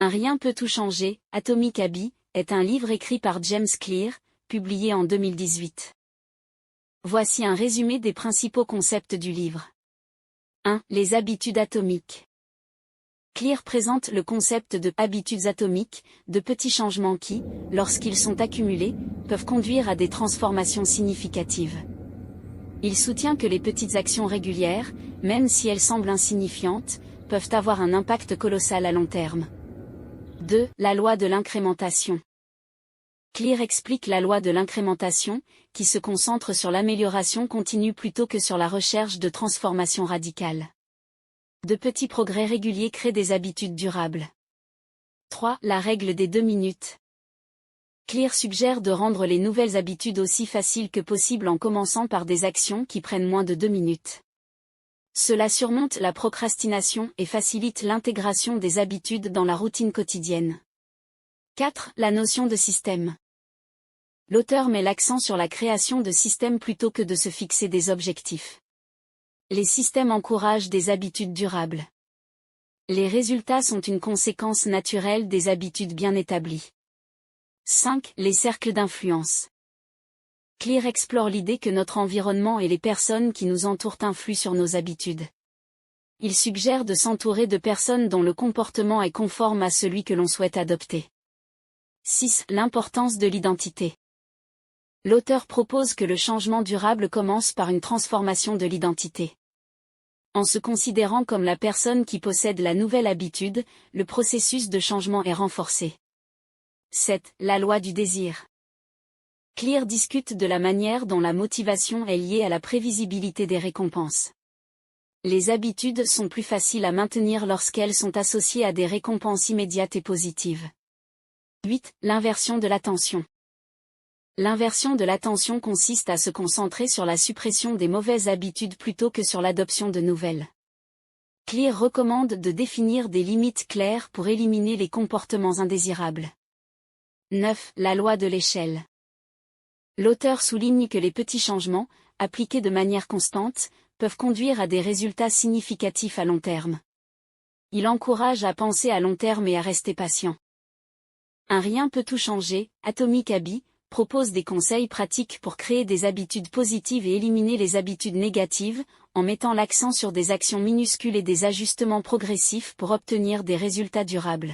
Un rien peut tout changer, Atomic Habits, est un livre écrit par James Clear, publié en 2018. Voici un résumé des principaux concepts du livre. 1. Les habitudes atomiques. Clear présente le concept de habitudes atomiques, de petits changements qui, lorsqu'ils sont accumulés, peuvent conduire à des transformations significatives. Il soutient que les petites actions régulières, même si elles semblent insignifiantes, peuvent avoir un impact colossal à long terme. 2. La loi de l'incrémentation. Clear explique la loi de l'incrémentation, qui se concentre sur l'amélioration continue plutôt que sur la recherche de transformation radicale. De petits progrès réguliers créent des habitudes durables. 3. La règle des 2 minutes. Clear suggère de rendre les nouvelles habitudes aussi faciles que possible en commençant par des actions qui prennent moins de 2 minutes. Cela surmonte la procrastination et facilite l'intégration des habitudes dans la routine quotidienne. 4. La notion de système. L'auteur met l'accent sur la création de systèmes plutôt que de se fixer des objectifs. Les systèmes encouragent des habitudes durables. Les résultats sont une conséquence naturelle des habitudes bien établies. 5. Les cercles d'influence. Clear explore l'idée que notre environnement et les personnes qui nous entourent influent sur nos habitudes. Il suggère de s'entourer de personnes dont le comportement est conforme à celui que l'on souhaite adopter. 6. L'importance de l'identité. L'auteur propose que le changement durable commence par une transformation de l'identité. En se considérant comme la personne qui possède la nouvelle habitude, le processus de changement est renforcé. 7. La loi du désir. Clear discute de la manière dont la motivation est liée à la prévisibilité des récompenses. Les habitudes sont plus faciles à maintenir lorsqu'elles sont associées à des récompenses immédiates et positives. 8. L'inversion de l'attention. L'inversion de l'attention consiste à se concentrer sur la suppression des mauvaises habitudes plutôt que sur l'adoption de nouvelles. Clear recommande de définir des limites claires pour éliminer les comportements indésirables. 9. La loi de l'échelle. L'auteur souligne que les petits changements, appliqués de manière constante, peuvent conduire à des résultats significatifs à long terme. Il encourage à penser à long terme et à rester patient. Un rien peut tout changer, Atomic Habits, propose des conseils pratiques pour créer des habitudes positives et éliminer les habitudes négatives, en mettant l'accent sur des actions minuscules et des ajustements progressifs pour obtenir des résultats durables.